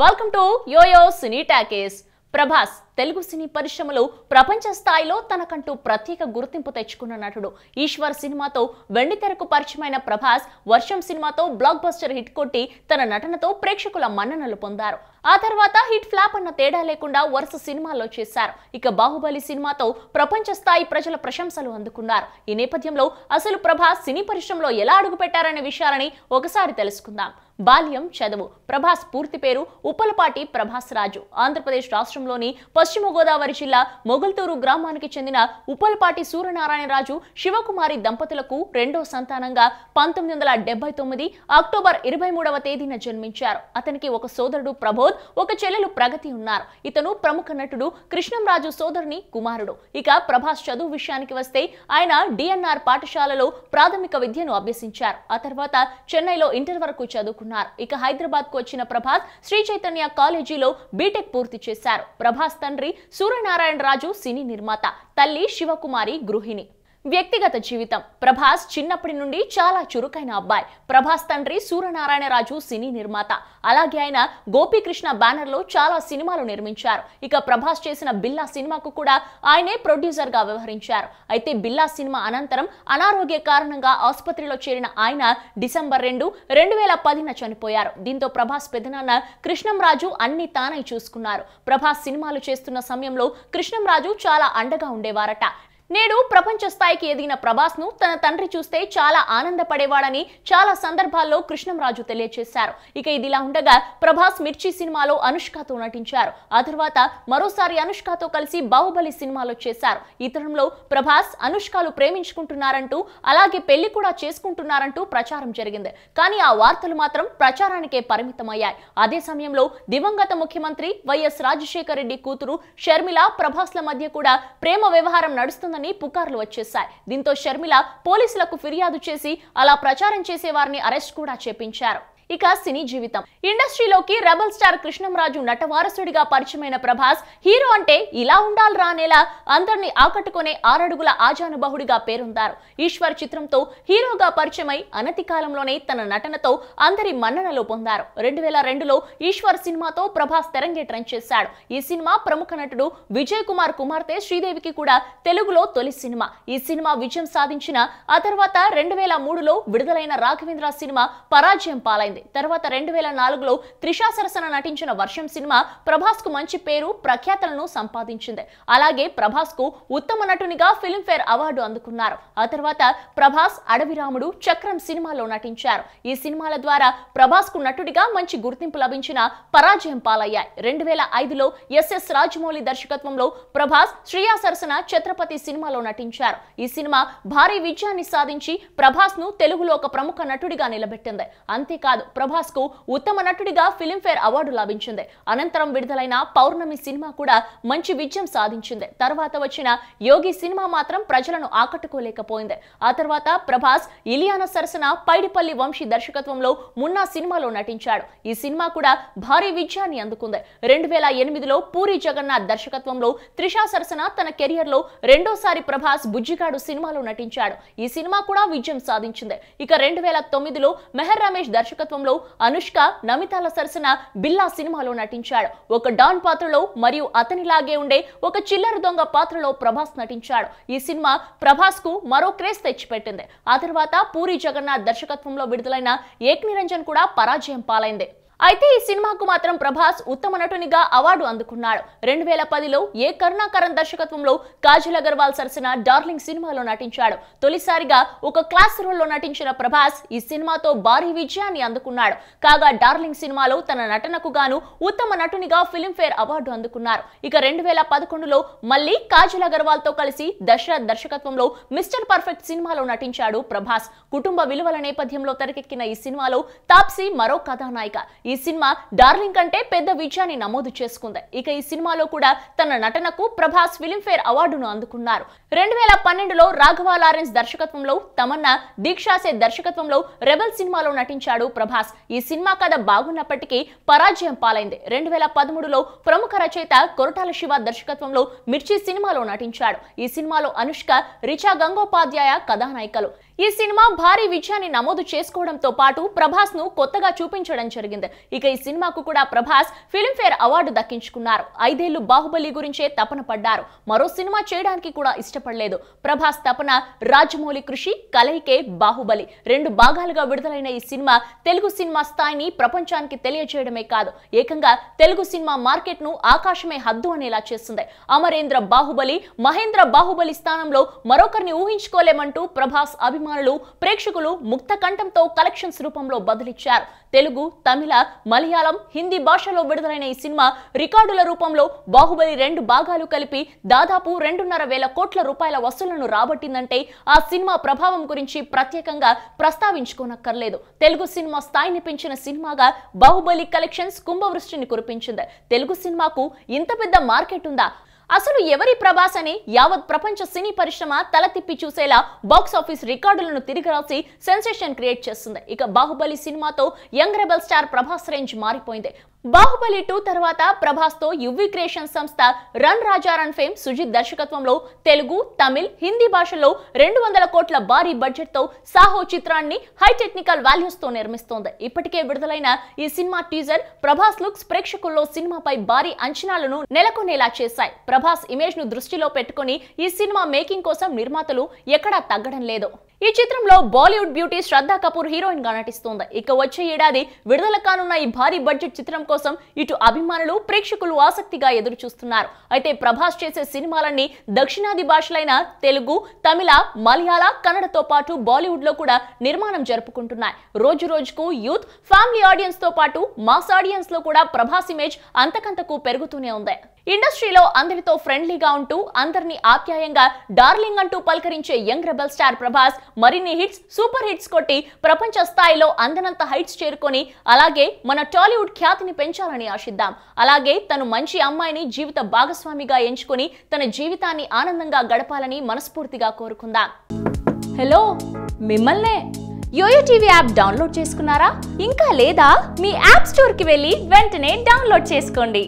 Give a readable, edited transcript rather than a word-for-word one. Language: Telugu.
Welcome to YoYo cine talkies. Prabhas Telugu సినీ పరిశ్రమలో ప్రపంచ స్థాయిలో తనకంటూ ప్రత్యేక గుర్తింపు తెచ్చుకున్న నటుడు. ఈశ్వర్ సినిమాతో వెండితెరకు పరిచయమైన ప్రభాస్ వర్షం సినిమాతో బ్లాక్ బస్టర్ హిట్ కొట్టి తన నటనతో ప్రేక్షకుల మన్ననలు పొందారు. ఆ తర్వాత హిట్ ఫ్లాప్ అన్న తేడా లేకుండా వరుస సినిమాల్లో చేశారు. ఇక బాహుబలి సినిమాతో ప్రపంచ స్థాయి ప్రజల ప్రశంసలు అందుకున్నారు. ఈ నేపథ్యంలో అసలు ప్రభాస్ సినీ పరిశ్రమలో ఎలా అడుగుపెట్టారనే విషయాలని ఒకసారి తెలుసుకుందాం. బాల్యం, చదువు. ప్రభాస్ పూర్తి పేరు ఉప్పలపాటి ప్రభాస్ రాజు. ఆంధ్రప్రదేశ్ రాష్ట్రంలోని పశ్చిమ గోదావరి జిల్లా మొగల్తూరు గ్రామానికి చెందిన ఉప్పలపాటి సూర్యనారాయణరాజు శివకుమారి దంపతులకు రెండో సంతానంగా 1979 అక్టోబర్ 23వ తేదీన జన్మించారు. అతనికి ఒక సోదరుడు ప్రబోధ్, ఒక చెల్లెలు ప్రగతి ఉన్నారు. ఇతను ప్రముఖ నటుడు కృష్ణంరాజు సోదరుని కుమారుడు. ఇక ప్రభాస్ చదువు విషయానికి వస్తే ఆయన డిఎన్ఆర్ పాఠశాలలో ప్రాథమిక విద్యను అభ్యసించారు. ఆ తర్వాత చెన్నైలో ఇంటర్ వరకు చదువుకున్నారు. ఇక హైదరాబాద్ కు వచ్చిన ప్రభాస్ శ్రీ చైతన్య కాలేజీలో బీటెక్ పూర్తి చేశారు. ప్రభాస్ తండ్రి సూర్యనారాయణరాజు సినీ నిర్మాత, తల్లి శివకుమారి గృహిణి. వ్యక్తిగత జీవితం. ప్రభాస్ చిన్నప్పటి నుండి చాలా చురుకైన అబ్బాయి. ప్రభాస్ తండ్రి సూర్యనారాయణరాజు సినీ నిర్మాత. అలాగే ఆయన గోపీకృష్ణ బ్యానర్ లో చాలా సినిమాలు నిర్మించారు. ఇక ప్రభాస్ చేసిన బిల్లా సినిమాకు కూడా ఆయనే ప్రొడ్యూసర్ గా వ్యవహరించారు. అయితే బిల్లా సినిమా అనంతరం అనారోగ్య కారణంగా ఆసుపత్రిలో చేరిన ఆయన డిసెంబర్ 2, 2010న చనిపోయారు. దీంతో ప్రభాస్ పెదనాన్న కృష్ణంరాజు అన్ని తానై చూసుకున్నారు. ప్రభాస్ సినిమాలు చేస్తున్న సమయంలో కృష్ణంరాజు చాలా అండగా ఉండేవారట. నేడు ప్రపంచ స్థాయికి ఎదిగిన ప్రభాస్ ను తన తండ్రి చూస్తే చాలా ఆనందపడేవాడని చాలా సందర్భాల్లో కృష్ణంరాజు తెలియజేశారు. ఇక ఇదిలా ఉండగా ప్రభాస్ మిర్చి సినిమాలో అనుష్కతో నటించారు. ఆ తర్వాత మరోసారి అనుష్కతో కలిసి బాహుబలి సినిమాలో చేశారు. ఈ తరుణంలో ప్రభాస్ అనుష్కలు ప్రేమించుకుంటున్నారంటూ, అలాగే పెళ్లి కూడా చేసుకుంటున్నారంటూ ప్రచారం జరిగింది. కానీ ఆ వార్తలు మాత్రం ప్రచారానికే పరిమితమయ్యాయి. అదే సమయంలో దివంగత ముఖ్యమంత్రి వైఎస్ రాజశేఖర రెడ్డి కూతురు షర్మిల, ప్రభాస్ల మధ్య కూడా ప్రేమ వ్యవహారం నడుస్తుందని పుకార్లు వచ్చేశాయి. దీంతో షర్మిల పోలీసులకు ఫిర్యాదు చేసి అలా ప్రచారం చేసే వారిని అరెస్ట్ కూడా చేపించారు. ఇక సినీ జీవితం. ఇండస్ట్రీలోకి రెబల్ స్టార్ కృష్ణంరాజు నటవారసుడిగా పరిచయమైన ప్రభాస్ హీరో అంటే ఇలా ఉండాలిరా అనేలా అందరినీ ఆకట్టుకునే 6 అడుగుల ఆజానుబాహుడిగా పేరొందారు. ఈశ్వర్ చిత్రంతో హీరోగా పరిచయమై అనతి కాలంలోనే తన నటనతో అందరి మన్ననలు పొందారు. 2002లో ఈశ్వర్ సినిమాతో ప్రభాస్ తెరంగేట్రం చేశాడు. ఈ సినిమా ప్రముఖ నటుడు విజయ్ కుమార్ కుమార్తె శ్రీదేవికి కూడా తెలుగులో తొలి సినిమా. ఈ సినిమా విజయం సాధించిన ఆ తర్వాత 2003లో విడుదలైన రాఘవేంద్ర సినిమా పరాజయం పాలైంది. తర్వాత 2004లో త్రిషా సరసన నటించిన వర్షం సినిమా ప్రభాస్ కు మంచి పేరు, ప్రఖ్యాతలను సంపాదించింది. అలాగే ప్రభాస్ కు ఉత్తమ నటునిగా ఫిల్మ్ఫేర్ అవార్డు అందుకున్నారు. ఆ తర్వాత ప్రభాస్ అడవిరాముడు, చక్రం సినిమాలో నటించారు. ఈ సినిమాల ద్వారా ప్రభాస్ కు నటుడిగా మంచి గుర్తింపు లభించిన పరాజయం పాలయ్యాయి. 2005లో ఎస్ఎస్ రాజమౌళి దర్శకత్వంలో ప్రభాస్ శ్రియా సరసన ఛత్రపతి సినిమాలో నటించారు. ఈ సినిమా భారీ విజయాన్ని సాధించి ప్రభాస్ ను తెలుగులో ఒక ప్రముఖ నటుడిగా నిలబెట్టింది. అంతేకాదు ప్రభాస్ కు ఉత్తమ నటుడిగా ఫిల్మ్ఫేర్ అవార్డు లభించింది. అనంతరం విడుదలైన పౌర్ణమి సినిమా కూడా మంచి విజయం సాధించింది. తర్వాత వచ్చిన యోగి సినిమా మాత్రం ప్రజలను ఆకట్టుకోలేకపోయింది. ఆ తర్వాత ప్రభాస్ ఇలియానా సరసన పైడిపల్లి వంశీ దర్శకత్వంలో మున్నా సినిమాలో నటించాడు. ఈ సినిమా కూడా భారీ విజయాన్ని అందుకుంది. 2008లో పూరి జగన్నాథ్ దర్శకత్వంలో త్రిషా సరసన తన కెరియర్ లో రెండోసారి ప్రభాస్ బుజ్జిగాడు సినిమాలో నటించాడు. ఈ సినిమా కూడా విజయం సాధించింది. ఇక 2009లో మెహర్ రమేష్ దర్శకత్వంలో అనుష్క, నమితాల సరసన బిల్లా సినిమాలో నటించాడు. ఒక డాన్ పాత్రలో మరియు అతనిలాగే ఉండే ఒక చిల్లర దొంగ పాత్రలో ప్రభాస్ నటించాడు. ఈ సినిమా ప్రభాస్ కు మరో క్రేజ్ తెచ్చిపెట్టింది. ఆ తర్వాత పూరి జగన్నాథ్ దర్శకత్వంలో విడుదలైన ఏక్ నిరంజన్ కూడా పరాజయం పాలైంది. అయితే ఈ సినిమాకు మాత్రం ప్రభాస్ ఉత్తమ నటునిగా అవార్డు అందుకున్నాడు. 2010లో ఏ కరుణాకరన్ దర్శకత్వంలో కాజల్ అగర్వాల్ సరసన డార్లింగ్ సినిమాలో నటించాడు. తొలిసారిగా ఒక క్లాస్ రోల్లో నటించిన ప్రభాస్ ఈ సినిమాతో భారీ విజయాన్ని అందుకున్నాడు. కాగా డార్లింగ్ సినిమాలో తన నటనకు గాను ఉత్తమ నటునిగా ఫిల్మ్ఫేర్ అవార్డు అందుకున్నారు. ఇక 2011లో మళ్ళీ కాజల్ అగర్వాల్ తో కలిసి దశరథ్ దర్శకత్వంలో మిస్టర్ పర్ఫెక్ట్ సినిమాలో నటించాడు ప్రభాస్. కుటుంబ విలువల నేపథ్యంలో తెరకెక్కిన ఈ సినిమాలో తాప్సీ మరో కథానాయిక. ఈ సినిమా డార్లింగ్ కంటే పెద్ద విజయాన్ని నమోదు చేసుకుంది. ఇక ఈ సినిమాలో కూడా తన నటనకు ప్రభాస్ ఫిల్మ్ఫేర్ అవార్డును అందుకున్నారు. 2012లో రాఘవ లారెన్స్ దర్శకత్వంలో తమన్నా, దీక్షా సేథ్ దర్శకత్వంలో రెబల్ సినిమాలో నటించాడు ప్రభాస్. ఈ సినిమా కథ బాగున్నప్పటికీ పరాజయం పాలైంది. 2013లో ప్రముఖ రచయిత కొరటాల శివ దర్శకత్వంలో మిర్చి సినిమాలో నటించాడు. ఈ సినిమాలో అనుష్క, రిచా గంగోపాధ్యాయ కథానాయికలు. ఈ సినిమా భారీ విజయాన్ని నమోదు చేసుకోవడంతో పాటు ప్రభాస్ ను కొత్తగా చూపించడం జరిగింది. ఇక ఈ సినిమాకు కూడా ప్రభాస్ ఫిల్మ్ఫేర్ అవార్డు దక్కించుకున్నారు. 5 ఏళ్లు బాహుబలి గురించే తపన పడ్డారు. మరో సినిమా చేయడానికి కూడా ఇష్టపడలేదు. ప్రభాస్ తపన, రాజమౌళి కృషి కలయికే బాహుబలి. 2 భాగాలుగా విడుదలైన ఈ సినిమా తెలుగు సినిమా స్థాయిని ప్రపంచానికి తెలియజేయడమే కాదు, ఏకంగా తెలుగు సినిమా మార్కెట్ ను ఆకాశమే హద్దు అనేలా చేస్తుంది. అమరేంద్ర బాహుబలి, మహేంద్ర బాహుబలి స్థానంలో మరొకరిని ఊహించుకోలేమంటూ ప్రభాస్ అభిమానులు, ప్రేక్షకులు ముక్త కంఠంతో కలెక్షన్స్ రూపంలో బదులిచ్చారు. తెలుగు, తమిళ, మలయాళం, హిందీ భాషలో విడుదలైన ఈ సినిమా రికార్డుల రూపంలో బాహుబలి 2 భాగాలు కలిపి దాదాపు 2,500 కోట్ల రూపాయల వసూళ్లను రాబట్టిందంటే ఆ సినిమా ప్రభావం గురించి ప్రత్యేకంగా ప్రస్తావించుకోనక్కర్లేదు. తెలుగు సినిమా స్థాయిని పెంచిన సినిమాగా బాహుబలి కలెక్షన్స్ కుంభవృష్టిని కురిపించింది. తెలుగు సినిమాకు ఇంత పెద్ద మార్కెట్ ఉందా? అసలు ఎవరి ప్రభాస్ అని యావత్ ప్రపంచ సినీ పరిశ్రమ తల తిప్పి చూసేలా బాక్స్ ఆఫీస్ రికార్డులను తిరిగిరాసి సెన్సేషన్ క్రియేట్ చేస్తుంది. ఇక బాహుబలి సినిమాతో young rebel star Prabhas range మారిపోయింది. బాహుబలి 2 తర్వాత ప్రభాస్ తో యువి క్రియేషన్ సంస్థ రన్ రాజా రన్ ఫేమ్ సుజిత్ దర్శకత్వంలో తెలుగు, తమిళ్, హిందీ భాషలో 200 కోట్ల భారీ బడ్జెట్ తో సాహో చిత్రాన్ని హై టెక్నికల్ వాల్యూస్ తో నిర్మిస్తోంది. ఇప్పటికే విడుదలైన ఈ సినిమా టీజర్, ప్రభాస్ లుక్స్ ప్రేక్షకుల్లో సినిమాపై భారీ అంచనాలను నెలకొనేలా చేశాయి. ప్రభాస్ ఇమేజ్ ను దృష్టిలో పెట్టుకుని ఈ సినిమా మేకింగ్ కోసం నిర్మాతలు ఎక్కడా తగ్గడం లేదు. ఈ చిత్రంలో బాలీవుడ్ బ్యూటీ శ్రద్ధా కపూర్ హీరోయిన్ గా నటిస్తోంది. ఇక వచ్చే ఏడాది విడుదల కానున్న ఈ భారీ బడ్జెట్ చిత్రం కోసం ఇటు అభిమానులు, ప్రేక్షకులు ఆసక్తిగా ఎదురు చూస్తున్నారు. అయితే ప్రభాస్ చేసే సినిమాలన్నీ దక్షిణాది భాషలైన తెలుగు, తమిళ, మలయాళ, కన్నడతో పాటు బాలీవుడ్ లో కూడా నిర్మాణం జరుపుకుంటున్నాయి. రోజు రోజుకు యూత్, ఫ్యామిలీ ఆడియన్స్ తో పాటు మాస్ ఆడియన్స్ లో కూడా ప్రభాస్ ఇమేజ్ అంతకంతకు పెరుగుతూనే ఉంది. ఇండస్ట్రీలో అందరితో ఫ్రెండ్లీగా ఉంటూ అందరినీ ఆప్యాయంగా డార్లింగ్ అంటూ పలకరించే యంగ్ రెబల్ స్టార్ ప్రభాస్ మరిన్ని హిట్స్, సూపర్ హిట్స్ కొట్టి ప్రపంచ స్థాయిలో అందనంత హైట్స్ చేరుకొని అలాగే మన టాలీవుడ్ ఖ్యాతిని పెంచాలని ఆశిద్దాం. అలాగే తను మంచి అమ్మాయిని జీవిత భాగస్వామిగా ఎంచుకొని తన జీవితాన్ని ఆనందంగా గడపాలని మనస్ఫూర్తిగా కోరుకుందాం. హలో, మిమ్మల్నే. యోయో టీవీ యాప్ డౌన్లోడ్ చేసుకున్నారా? ఇంకా లేదా? మీ యాప్ స్టోర్ కి వెళ్ళి వెంటనే డౌన్లోడ్ చేసుకోండి.